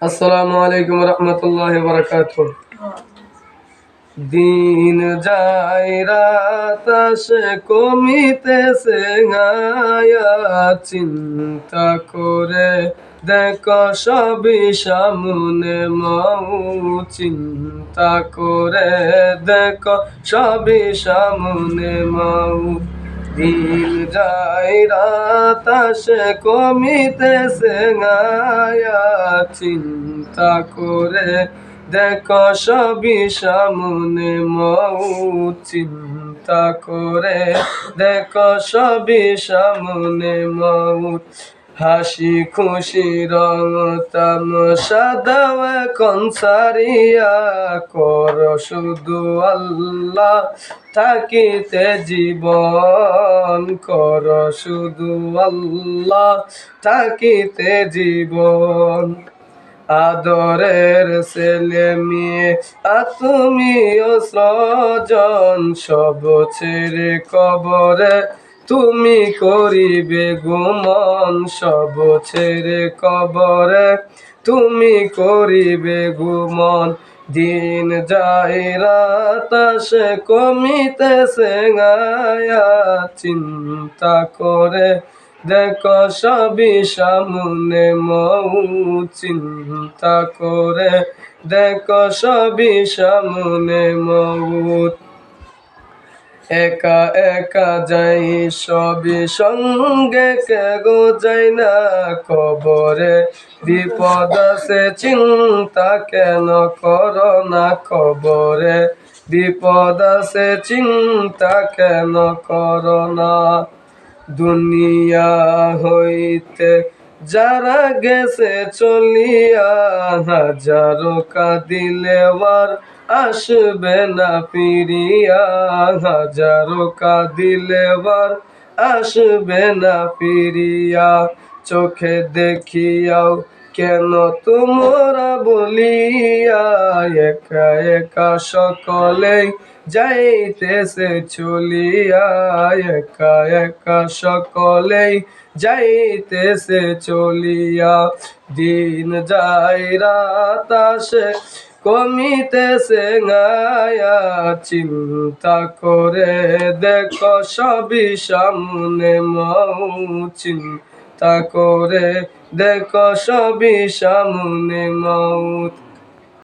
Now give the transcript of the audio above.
আসসালামু আলাইকুম রহমতুল্লাহি ওয়া বারাকাতুহু। দিন যায় রাত আসে কমিতেছে গায়া, চিন্তা করে দেখো সবই সামনে মৌ, চিন্তা করে দেখো সবই সামনে মৌ। দিন যায় রাত আসে কমিতেছে গায়া, চিন্তা করে দেখো সবই সামনে মৌ, চিন্তা করে দেখো সবই সামনে মৌ। হাসি খুশি রং তামসা দাও এখন সারিয়া, কর শুধু আল্লাহ থাকিতে জীবন, কর শুধু আল্লাহ থাকিতে জীবন। আদরের ছেলে মেয়ে তুমিও স্বজন, সব ছেড়ে কবরে তুমি করিবে গুমন, সব ছেড়ে কবরে তুমি করিবে গুমন। দিন যায় রাত আসে কমিতেছে গায়া, চিন্তা করে দেখো সবই সামনে মৌ, চিন্তা করে দেখো সবই সামনে মৌ। একা একা যাই সবই সঙ্গে কে গো যাই না, কবরে বিপদ আছে চিন্তা কেন করো না, কবরে বিপদ আছে চিন্তা কেন করো না। দুনিয়া হইতে যারা গেছে চলিয়া, হাজারো কাঁদিলে আর আসবে না ফিরিয়া, হাজারো কাঁদিলে আর আসবে না ফিরিয়া। চোখে দেখিয়াও কেন তোমরা বলিয়া, একা একা সকলেই যাইতেছে চলিয়া, একা একা সকলেই যাইতেছে চলিয়া। দিন যায় রাত আসে কমিতেছে গায়া, চিন্তা করে দেখো সবই সামনে মৌ, চিন্তা করে দেখো সবই সামনে মৌ।